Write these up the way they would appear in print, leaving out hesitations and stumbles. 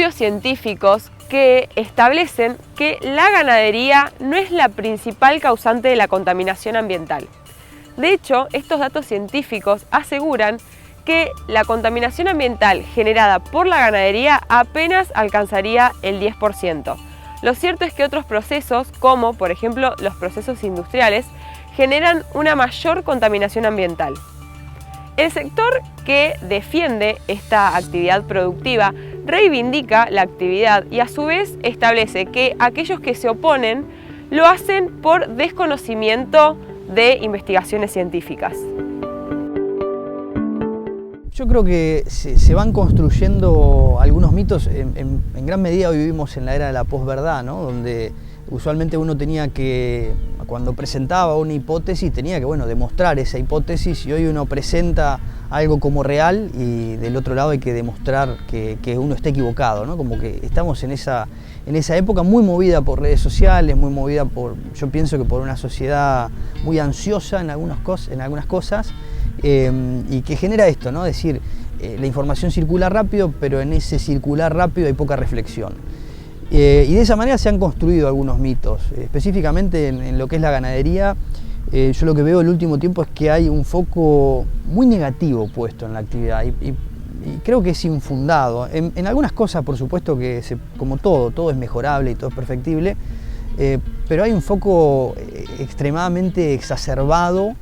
estudios científicos que establecen que la ganadería no es la principal causante de la contaminación ambiental. De hecho, estos datos científicos aseguran que la contaminación ambiental generada por la ganadería apenas alcanzaría el 10%. Lo cierto es que otros procesos, como por ejemplo los procesos industriales, generan una mayor contaminación ambiental. El sector que defiende esta actividad productiva reivindica la actividad y a su vez establece que aquellos que se oponen lo hacen por desconocimiento de investigaciones científicas. Yo creo que se van construyendo algunos mitos. En gran medida hoy vivimos en la era de la posverdad, ¿no? Donde usualmente uno tenía que, cuando presentaba una hipótesis, tenía que demostrar esa hipótesis, y hoy uno presenta algo como real y del otro lado hay que demostrar que uno está equivocado, ¿no? Como que estamos en esa época muy movida por redes sociales, muy movida yo pienso que por una sociedad muy ansiosa en algunas cosas, y que genera esto, ¿no? Es decir, la información circula rápido, pero en ese circular rápido hay poca reflexión. Y de esa manera se han construido algunos mitos, específicamente en lo que es la ganadería. Yo lo que veo el último tiempo es que hay un foco muy negativo puesto en la actividad y creo que es infundado. En algunas cosas, por supuesto, que como todo es mejorable y todo es perfectible, pero hay un foco extremadamente exacerbado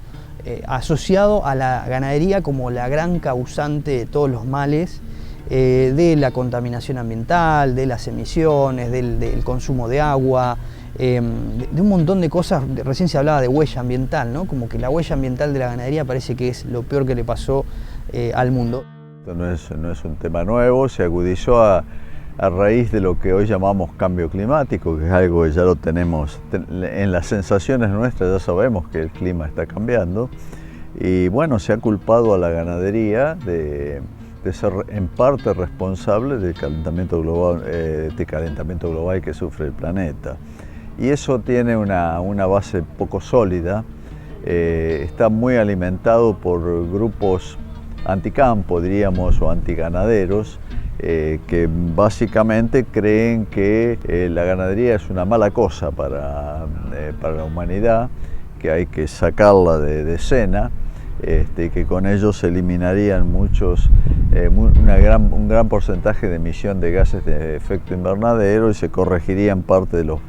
asociado a la ganadería como la gran causante de todos los males, de la contaminación ambiental, de las emisiones, del consumo de agua, de un montón de cosas. Recién se hablaba de huella ambiental, ¿no? Como que la huella ambiental de la ganadería parece que es lo peor que le pasó al mundo. Esto no es un tema nuevo, se agudizó a raíz de lo que hoy llamamos cambio climático, que es algo que ya lo tenemos en las sensaciones nuestras, ya sabemos que el clima está cambiando, y bueno, se ha culpado a la ganadería de ser en parte responsable del calentamiento global que sufre el planeta. Y eso tiene una base poco sólida, está muy alimentado por grupos anticampo, diríamos, o antiganaderos, que básicamente creen que la ganadería es una mala cosa para la humanidad, que hay que sacarla de escena, que con ello se eliminarían un gran porcentaje de emisión de gases de efecto invernadero y se corregirían parte de los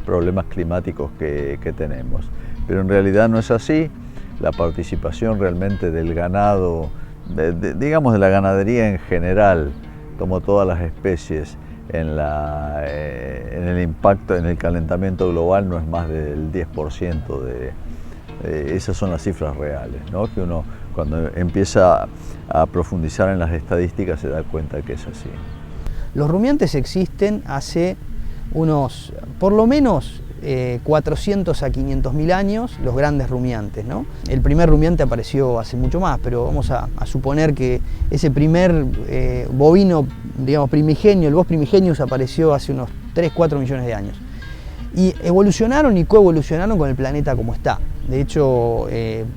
problemas climáticos que tenemos. Pero en realidad no es así. La participación realmente del ganado, digamos de la ganadería en general, como todas las especies, en el impacto, en el calentamiento global no es más del 10%. Esas son las cifras reales, ¿no? Que uno cuando empieza a profundizar en las estadísticas se da cuenta que es así. Los rumiantes existen hace unos, por lo menos, 400 a 500.000 años, los grandes rumiantes, ¿no? El primer rumiante apareció hace mucho más, pero vamos a suponer que ese primer bovino, digamos, primigenio, el Bos primigenius, apareció hace unos 3-4 millones de años. Y evolucionaron y coevolucionaron con el planeta como está. De hecho,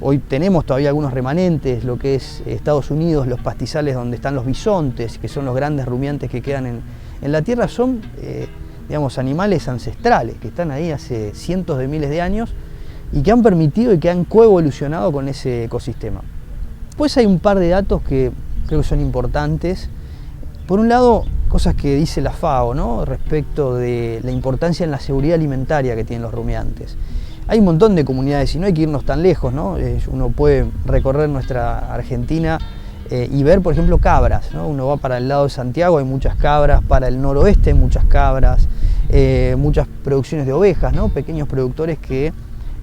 hoy tenemos todavía algunos remanentes, lo que es Estados Unidos, los pastizales donde están los bisontes, que son los grandes rumiantes que quedan en la Tierra, son digamos, animales ancestrales que están ahí hace cientos de miles de años y que han permitido y que han coevolucionado con ese ecosistema. Pues hay un par de datos que creo que son importantes. Por un lado, cosas que dice la FAO, ¿no? Respecto de la importancia en la seguridad alimentaria que tienen los rumiantes. Hay un montón de comunidades y no hay que irnos tan lejos, ¿no? Uno puede recorrer nuestra Argentina y ver, por ejemplo, cabras, ¿no? Uno va para el lado de Santiago, hay muchas cabras, para el noroeste hay muchas cabras, muchas producciones de ovejas, ¿no? Pequeños productores que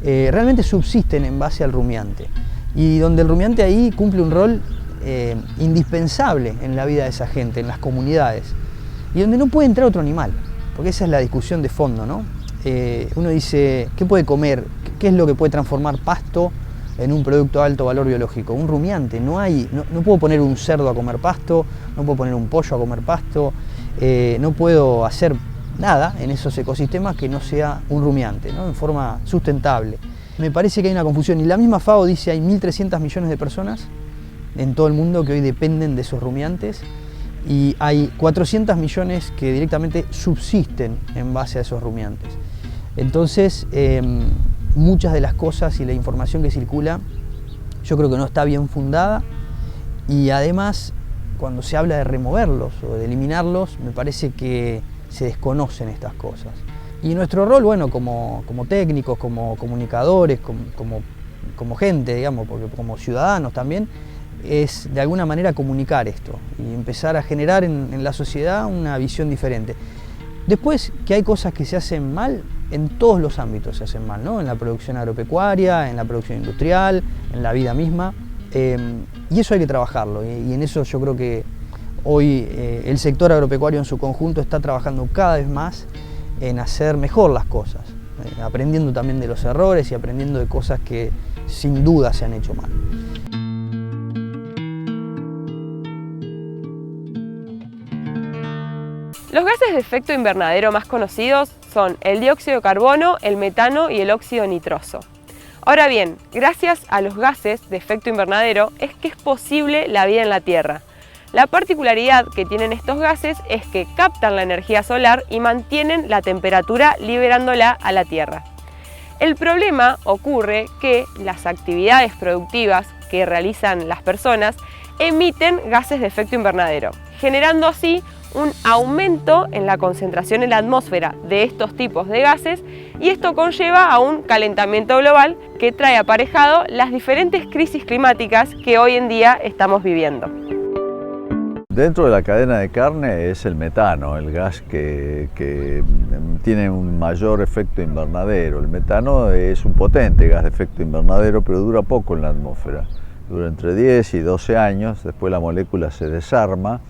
realmente subsisten en base al rumiante y donde el rumiante ahí cumple un rol indispensable en la vida de esa gente, en las comunidades, y donde no puede entrar otro animal, porque esa es la discusión de fondo, ¿no? Uno dice, ¿qué puede comer? ¿Qué es lo que puede transformar pasto en un producto de alto valor biológico? Un rumiante. No puedo poner un cerdo a comer pasto, no puedo poner un pollo a comer pasto, no puedo hacer nada en esos ecosistemas que no sea un rumiante, ¿no? En forma sustentable. Me parece que hay una confusión, y la misma FAO dice hay 1.300 millones de personas en todo el mundo que hoy dependen de esos rumiantes, y hay 400 millones que directamente subsisten en base a esos rumiantes. Entonces, muchas de las cosas y la información que circula yo creo que no está bien fundada, y además cuando se habla de removerlos o de eliminarlos, me parece que se desconocen estas cosas. Y nuestro rol, bueno, como técnicos, como comunicadores, como gente, digamos, porque como ciudadanos también, es de alguna manera comunicar esto y empezar a generar en la sociedad una visión diferente. Después, que hay cosas que se hacen mal, en todos los ámbitos se hacen mal, ¿no? En la producción agropecuaria, en la producción industrial, en la vida misma, y eso hay que trabajarlo, y en eso yo creo que hoy el sector agropecuario en su conjunto está trabajando cada vez más en hacer mejor las cosas, aprendiendo también de los errores y aprendiendo de cosas que sin duda se han hecho mal. Los gases de efecto invernadero más conocidos son el dióxido de carbono, el metano y el óxido nitroso. Ahora bien, gracias a los gases de efecto invernadero es que es posible la vida en la Tierra. La particularidad que tienen estos gases es que captan la energía solar y mantienen la temperatura liberándola a la Tierra. El problema ocurre que las actividades productivas que realizan las personas emiten gases de efecto invernadero, generando así un aumento en la concentración en la atmósfera de estos tipos de gases, y esto conlleva a un calentamiento global que trae aparejado las diferentes crisis climáticas que hoy en día estamos viviendo. Dentro de la cadena de carne es el metano, el gas que tiene un mayor efecto invernadero. El metano es un potente gas de efecto invernadero, pero dura poco en la atmósfera. Dura entre 10 y 12 años, después la molécula se desarma,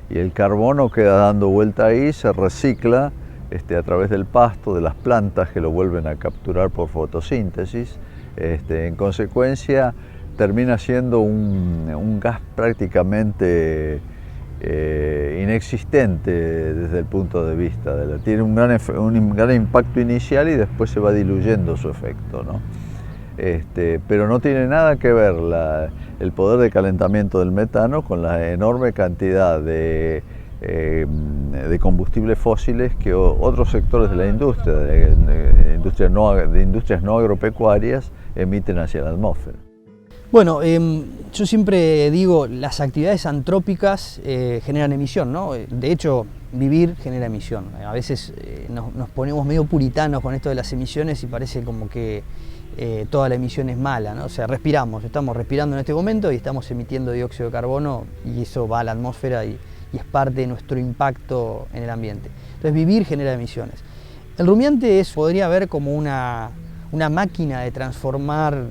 y el carbono queda dando vuelta ahí, se recicla a través del pasto, de las plantas que lo vuelven a capturar por fotosíntesis. En consecuencia, termina siendo un gas prácticamente inexistente desde el punto de vista tiene un gran impacto inicial y después se va diluyendo su efecto, ¿no? Pero no tiene nada que ver el poder de calentamiento del metano con la enorme cantidad de combustibles fósiles que otros sectores de la industria, de industrias no agropecuarias, emiten hacia la atmósfera. Bueno, yo siempre digo, las actividades antrópicas generan emisión, ¿no? De hecho, vivir genera emisión. A veces nos ponemos medio puritanos con esto de las emisiones y parece como que toda la emisión es mala, ¿no? O sea, estamos respirando en este momento y estamos emitiendo dióxido de carbono, y eso va a la atmósfera y es parte de nuestro impacto en el ambiente. Entonces, vivir genera emisiones. El rumiante podría ver como una máquina de transformar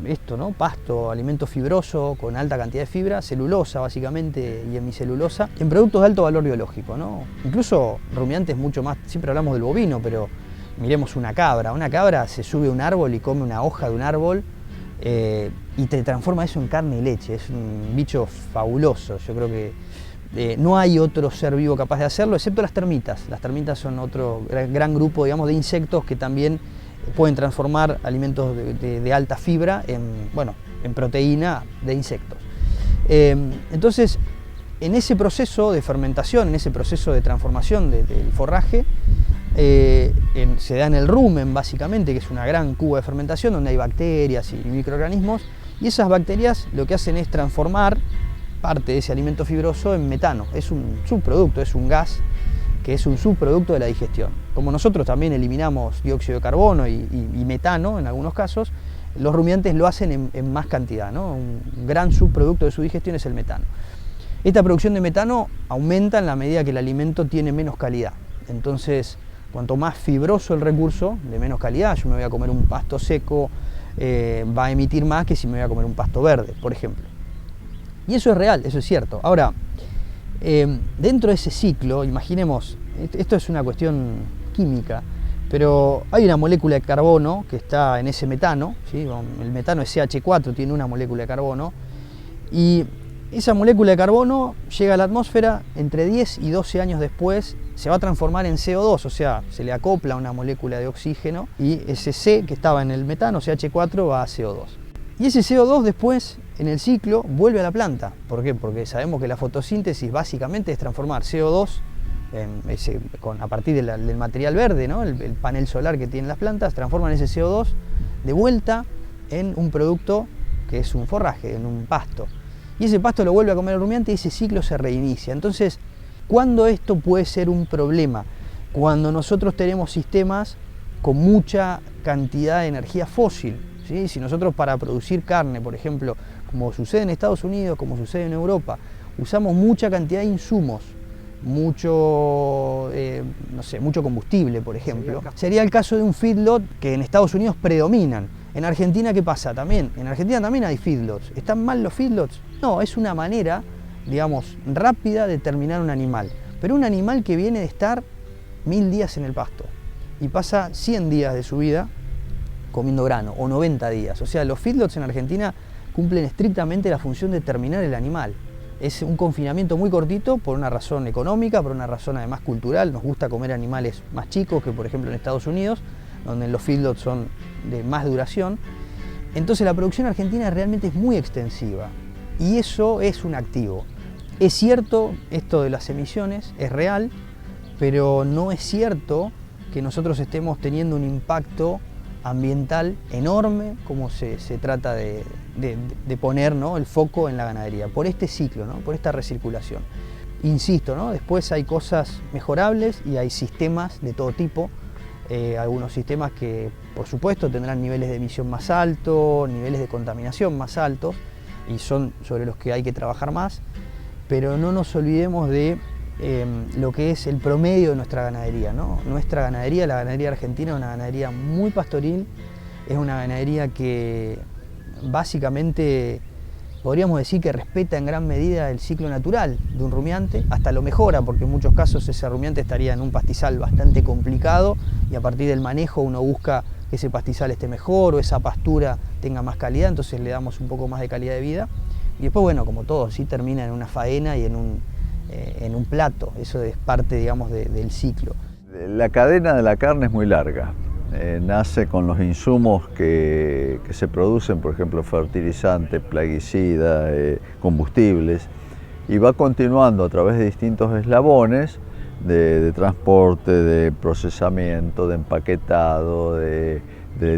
esto, ¿no? Pasto, alimento fibroso con alta cantidad de fibra, celulosa básicamente y hemicelulosa, en productos de alto valor biológico, ¿no? Incluso rumiantes mucho más, siempre hablamos del bovino, pero miremos una cabra se sube a un árbol y come una hoja de un árbol y te transforma eso en carne y leche. Es un bicho fabuloso. Yo creo que no hay otro ser vivo capaz de hacerlo, excepto las termitas. Las termitas son otro gran grupo, digamos, de insectos que también pueden transformar alimentos de alta fibra en proteína de insectos. Entonces, en ese proceso de fermentación, en ese proceso de transformación del forraje, se da en el rumen básicamente, que es una gran cuba de fermentación donde hay bacterias y microorganismos, y esas bacterias lo que hacen es transformar parte de ese alimento fibroso en metano. Es un subproducto, es un gas que es un subproducto de la digestión. Como nosotros también eliminamos dióxido de carbono y metano en algunos casos, los rumiantes lo hacen en más cantidad, ¿no? Un gran subproducto de su digestión es el metano. Esta producción de metano aumenta en la medida que el alimento tiene menos calidad. Entonces, cuanto más fibroso el recurso, de menos calidad, yo me voy a comer un pasto seco, va a emitir más que si me voy a comer un pasto verde, por ejemplo. Y eso es real, eso es cierto. Ahora, dentro de ese ciclo, imaginemos, esto es una cuestión química, pero hay una molécula de carbono que está en ese metano, ¿sí? El metano es CH4, tiene una molécula de carbono, y esa molécula de carbono llega a la atmósfera, entre 10 y 12 años después se va a transformar en CO2, o sea, se le acopla una molécula de oxígeno y ese C que estaba en el metano, CH4, va a CO2. Y ese CO2 después en el ciclo vuelve a la planta. ¿Por qué? Porque sabemos que la fotosíntesis básicamente es transformar CO2 a partir del material verde, ¿no? el panel solar que tienen las plantas, transforman ese CO2 de vuelta en un producto que es un forraje, en un pasto. Y ese pasto lo vuelve a comer el rumiante y ese ciclo se reinicia. Entonces, ¿cuándo esto puede ser un problema? Cuando nosotros tenemos sistemas con mucha cantidad de energía fósil, ¿sí? Si nosotros para producir carne, por ejemplo, como sucede en Estados Unidos, como sucede en Europa, usamos mucha cantidad de insumos, mucho combustible, por ejemplo, sería el caso de un feedlot que en Estados Unidos predominan. En Argentina, ¿qué pasa? En Argentina también hay feedlots. ¿Están mal los feedlots? No, es una manera, digamos, rápida de terminar un animal. Pero un animal que viene de estar 1000 días en el pasto y pasa 100 días de su vida comiendo grano, o 90 días. O sea, los feedlots en Argentina cumplen estrictamente la función de terminar el animal. Es un confinamiento muy cortito por una razón económica, por una razón además cultural. Nos gusta comer animales más chicos que, por ejemplo, en Estados Unidos, donde los feedlots son de más duración. Entonces la producción argentina realmente es muy extensiva y eso es un activo. Es cierto esto de las emisiones, es real, pero no es cierto que nosotros estemos teniendo un impacto ambiental enorme como se trata de poner, ¿no?, el foco en la ganadería, por este ciclo, ¿no?, por esta recirculación. Insisto, ¿no?, después hay cosas mejorables y hay sistemas de todo tipo. Algunos sistemas que, por supuesto, tendrán niveles de emisión más altos, niveles de contaminación más altos, y son sobre los que hay que trabajar más, pero no nos olvidemos de lo que es el promedio de nuestra ganadería, ¿no? Nuestra ganadería, la ganadería argentina, es una ganadería muy pastoril, es una ganadería que básicamente podríamos decir que respeta en gran medida el ciclo natural de un rumiante, hasta lo mejora, porque en muchos casos ese rumiante estaría en un pastizal bastante complicado y a partir del manejo uno busca que ese pastizal esté mejor o esa pastura tenga más calidad, entonces le damos un poco más de calidad de vida. Y después, bueno, como todo, sí termina en una faena y en un plato, eso es parte, digamos, del ciclo. La cadena de la carne es muy larga. Nace con los insumos que se producen, por ejemplo, fertilizantes, plaguicidas, combustibles, y va continuando a través de distintos eslabones de transporte, de procesamiento, de empaquetado, de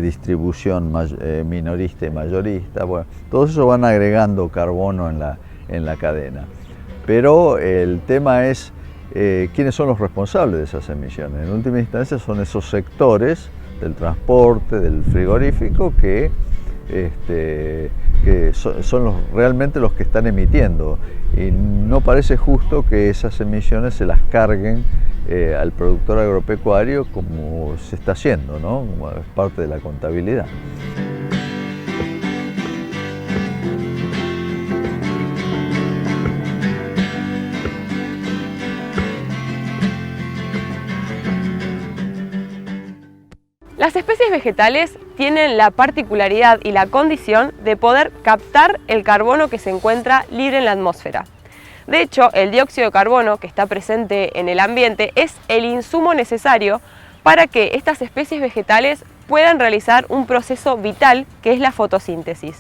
distribución minorista y mayorista. Bueno, todos eso van agregando carbono en la cadena. Pero el tema es quiénes son los responsables de esas emisiones. En última instancia son esos sectores del transporte, del frigorífico, que son realmente los que están emitiendo. Y no parece justo que esas emisiones se las carguen al productor agropecuario como se está haciendo, ¿no? Como es parte de la contabilidad. Las especies vegetales tienen la particularidad y la condición de poder captar el carbono que se encuentra libre en la atmósfera. De hecho, el dióxido de carbono que está presente en el ambiente es el insumo necesario para que estas especies vegetales puedan realizar un proceso vital que es la fotosíntesis.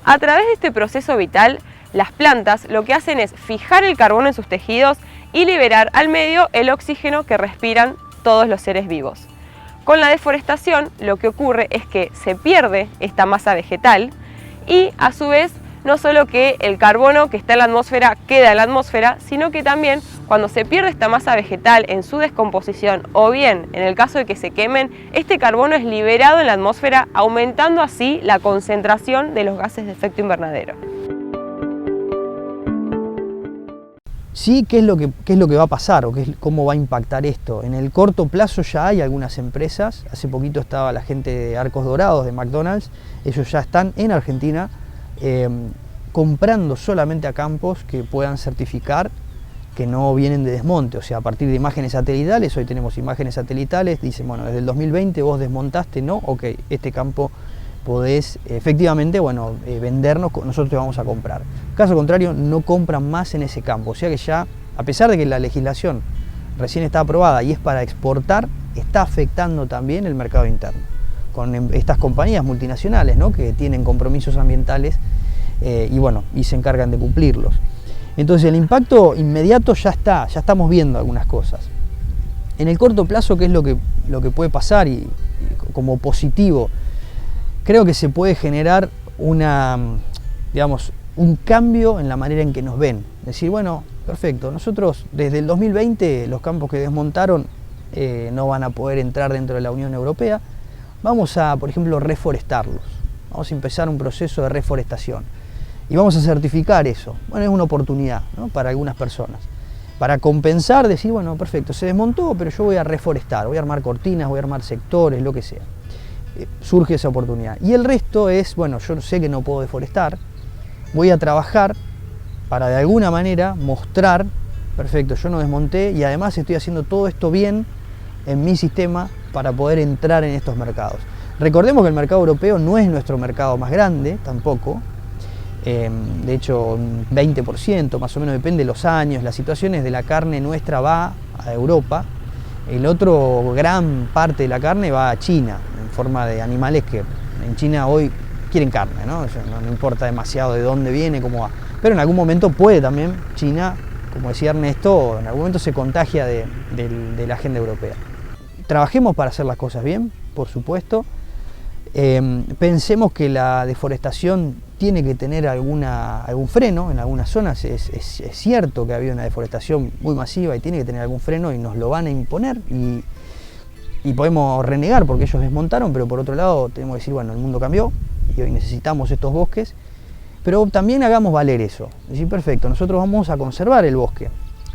A través de este proceso vital, las plantas lo que hacen es fijar el carbono en sus tejidos y liberar al medio el oxígeno que respiran todos los seres vivos. Con la deforestación lo que ocurre es que se pierde esta masa vegetal y a su vez no solo que el carbono que está en la atmósfera queda en la atmósfera, sino que también cuando se pierde esta masa vegetal en su descomposición o bien en el caso de que se quemen, este carbono es liberado en la atmósfera, aumentando así la concentración de los gases de efecto invernadero. Sí, ¿qué es lo que va a pasar o cómo va a impactar esto? En el corto plazo ya hay algunas empresas, hace poquito estaba la gente de Arcos Dorados, de McDonald's, ellos ya están en Argentina comprando solamente a campos que puedan certificar que no vienen de desmonte, o sea, a partir de imágenes satelitales, hoy tenemos imágenes satelitales, dicen, bueno, desde el 2020 vos desmontaste, ¿no? Ok, este campo podés efectivamente, bueno, vendernos, nosotros te vamos a comprar. Caso contrario, no compran más en ese campo, o sea que ya, a pesar de que la legislación recién está aprobada y es para exportar, está afectando también el mercado interno, con estas compañías multinacionales, ¿no?, que tienen compromisos ambientales y se encargan de cumplirlos. Entonces el impacto inmediato ya estamos viendo algunas cosas. En el corto plazo, ¿qué es lo que puede pasar? Y como positivo, creo que se puede generar un cambio en la manera en que nos ven. Decir, bueno, perfecto, nosotros desde el 2020 los campos que desmontaron no van a poder entrar dentro de la Unión Europea. Vamos a, por ejemplo, reforestarlos. Vamos a empezar un proceso de reforestación. Y vamos a certificar eso. Bueno, es una oportunidad, ¿no?, para algunas personas. Para compensar, decir, bueno, perfecto, se desmontó, pero yo voy a reforestar, voy a armar cortinas, voy a armar sectores, lo que sea. Surge esa oportunidad. Y el resto es, bueno, yo sé que no puedo deforestar, voy a trabajar para de alguna manera mostrar, perfecto, yo no desmonté y además estoy haciendo todo esto bien en mi sistema para poder entrar en estos mercados. Recordemos que el mercado europeo no es nuestro mercado más grande, tampoco. De hecho, un 20% más o menos, depende de los años, las situaciones de la carne nuestra va a Europa. El otro gran parte de la carne va a China, en forma de animales que en China hoy quieren carne, ¿no? No importa demasiado de dónde viene, cómo va. Pero en algún momento puede también China, como decía Ernesto, en algún momento se contagia de la agenda europea. Trabajemos para hacer las cosas bien, por supuesto. Pensemos que la deforestación tiene que tener algún freno en algunas zonas. Es cierto que ha habido una deforestación muy masiva y tiene que tener algún freno y nos lo van a imponer y podemos renegar porque ellos desmontaron, pero por otro lado tenemos que decir, bueno, el mundo cambió y hoy necesitamos estos bosques, pero también hagamos valer eso. Es decir, perfecto, nosotros vamos a conservar el bosque.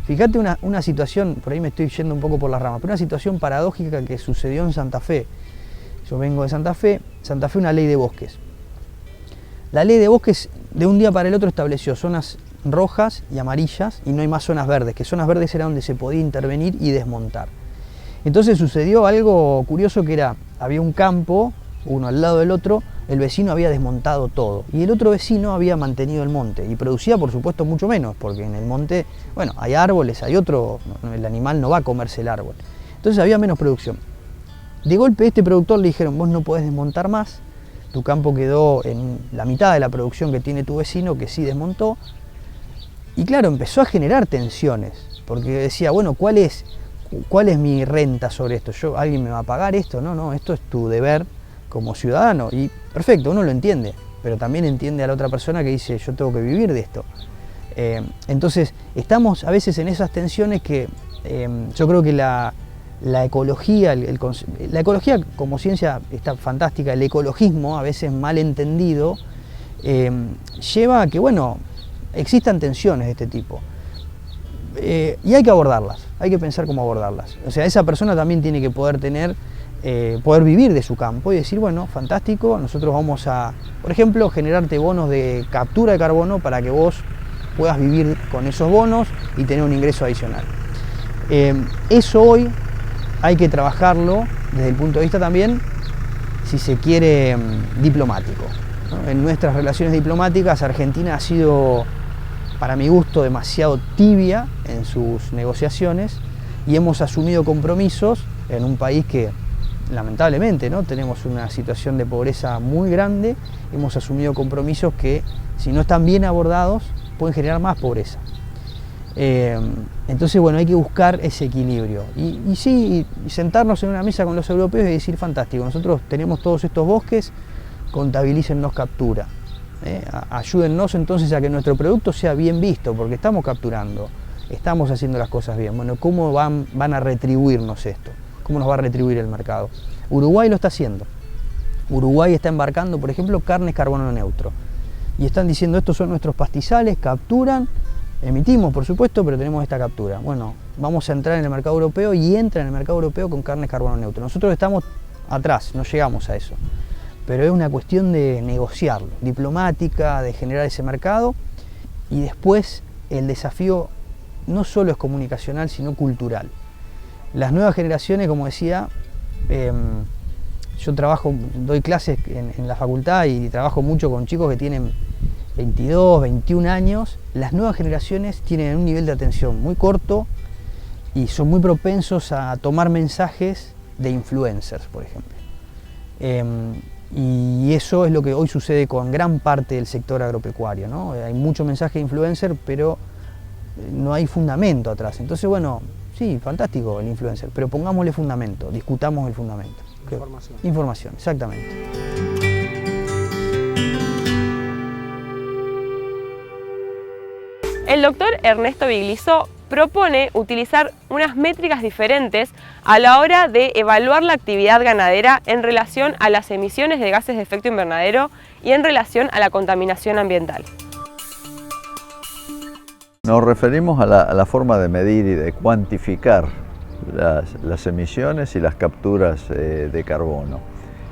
Fíjate una situación, por ahí me estoy yendo un poco por las ramas, pero una situación paradójica que sucedió en Santa Fe. Yo vengo de Santa Fe, una ley de bosques. La ley de bosques de un día para el otro estableció zonas rojas y amarillas y no hay más zonas verdes, que zonas verdes era donde se podía intervenir y desmontar. Entonces sucedió algo curioso que había un campo, uno al lado del otro, el vecino había desmontado todo y el otro vecino había mantenido el monte y producía por supuesto mucho menos, porque en el monte, bueno, hay árboles, hay el animal no va a comerse el árbol. Entonces había menos producción. De golpe a este productor le dijeron, vos no podés desmontar más, tu campo quedó en la mitad de la producción que tiene tu vecino, que sí desmontó. Y claro, empezó a generar tensiones, porque decía, bueno, ¿cuál es mi renta sobre esto? ¿Alguien me va a pagar esto? No, esto es tu deber como ciudadano. Y perfecto, uno lo entiende, pero también entiende a la otra persona que dice, yo tengo que vivir de esto. Entonces, estamos a veces en esas tensiones que yo creo que la ecología, la ecología como ciencia está fantástica, el ecologismo, a veces mal entendido, lleva a que, bueno, existan tensiones de este tipo. Y hay que abordarlas, hay que pensar cómo abordarlas. O sea, esa persona también tiene que poder poder vivir de su campo y decir, bueno, fantástico, nosotros vamos a, por ejemplo, generarte bonos de captura de carbono para que vos puedas vivir con esos bonos y tener un ingreso adicional. Eso hoy hay que trabajarlo desde el punto de vista también, si se quiere, diplomático, ¿no? En nuestras relaciones diplomáticas, Argentina ha sido, para mi gusto, demasiado tibia en sus negociaciones y hemos asumido compromisos en un país que, lamentablemente, ¿no?, tenemos una situación de pobreza muy grande. Hemos asumido compromisos que, si no están bien abordados, pueden generar más pobreza. Entonces, bueno, hay que buscar ese equilibrio y sentarnos en una mesa con los europeos y decir, fantástico, nosotros tenemos todos estos bosques, contabilícennos captura, ayúdennos entonces a que nuestro producto sea bien visto, porque estamos capturando, estamos haciendo las cosas bien. Bueno, ¿cómo van a retribuirnos esto? ¿Cómo nos va a retribuir el mercado? Uruguay lo está haciendo. Uruguay está embarcando, por ejemplo, carnes carbono neutro y están diciendo, estos son nuestros pastizales, capturan, emitimos, por supuesto, pero tenemos esta captura. Bueno, vamos a entrar en el mercado europeo y entra en el mercado europeo con carne carbono neutro. Nosotros estamos atrás, no llegamos a eso. Pero es una cuestión de negociarlo, diplomática, de generar ese mercado. Y después el desafío no solo es comunicacional, sino cultural. Las nuevas generaciones, como decía, yo doy clases en la facultad y trabajo mucho con chicos que tienen 22, 21 años, las nuevas generaciones tienen un nivel de atención muy corto y son muy propensos a tomar mensajes de influencers, por ejemplo. Y eso es lo que hoy sucede con gran parte del sector agropecuario, ¿no? Hay mucho mensaje de influencer, pero no hay fundamento atrás. Entonces, bueno, sí, fantástico el influencer, pero pongámosle fundamento, discutamos el fundamento. Información. Información, exactamente. El doctor Ernesto Bigliso propone utilizar unas métricas diferentes a la hora de evaluar la actividad ganadera en relación a las emisiones de gases de efecto invernadero y en relación a la contaminación ambiental. Nos referimos a la forma de medir y de cuantificar las emisiones y las capturas de carbono.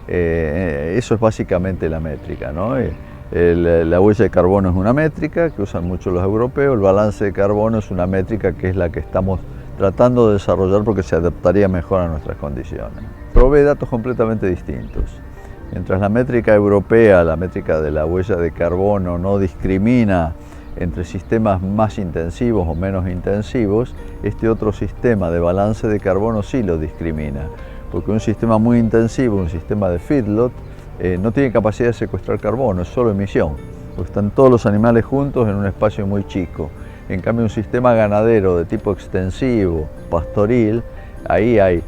Eso es básicamente la métrica, ¿no? La huella de carbono es una métrica que usan mucho los europeos, el balance de carbono es una métrica que es la que estamos tratando de desarrollar porque se adaptaría mejor a nuestras condiciones. Provee datos completamente distintos. Mientras la métrica europea, la métrica de la huella de carbono, no discrimina entre sistemas más intensivos o menos intensivos, este otro sistema de balance de carbono sí lo discrimina, porque un sistema muy intensivo, un sistema de feedlot, no tiene capacidad de secuestrar carbono, es solo emisión, porque están todos los animales juntos en un espacio muy chico. En cambio, un sistema ganadero de tipo extensivo, pastoril, ahí hay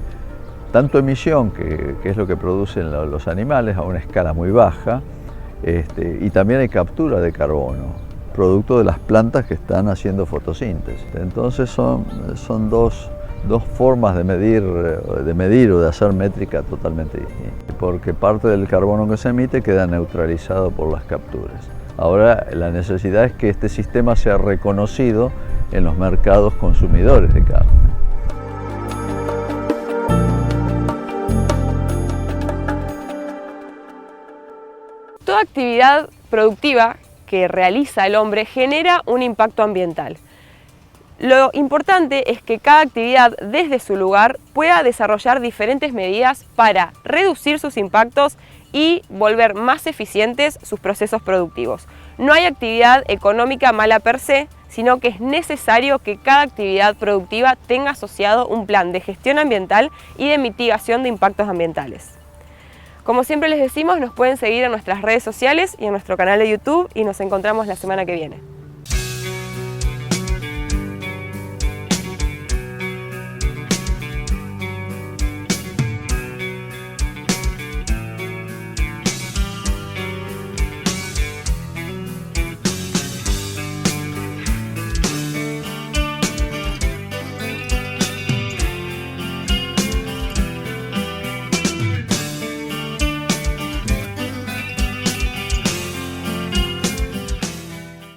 tanto emisión, que es lo que producen los animales a una escala muy baja, y también hay captura de carbono, producto de las plantas que están haciendo fotosíntesis. Entonces son dos formas de medir o de hacer métrica totalmente distintas, porque parte del carbono que se emite queda neutralizado por las capturas. Ahora la necesidad es que este sistema sea reconocido en los mercados consumidores de carne. Toda actividad productiva que realiza el hombre genera un impacto ambiental. Lo importante es que cada actividad desde su lugar pueda desarrollar diferentes medidas para reducir sus impactos y volver más eficientes sus procesos productivos. No hay actividad económica mala per se, sino que es necesario que cada actividad productiva tenga asociado un plan de gestión ambiental y de mitigación de impactos ambientales. Como siempre les decimos, nos pueden seguir en nuestras redes sociales y en nuestro canal de YouTube y nos encontramos la semana que viene.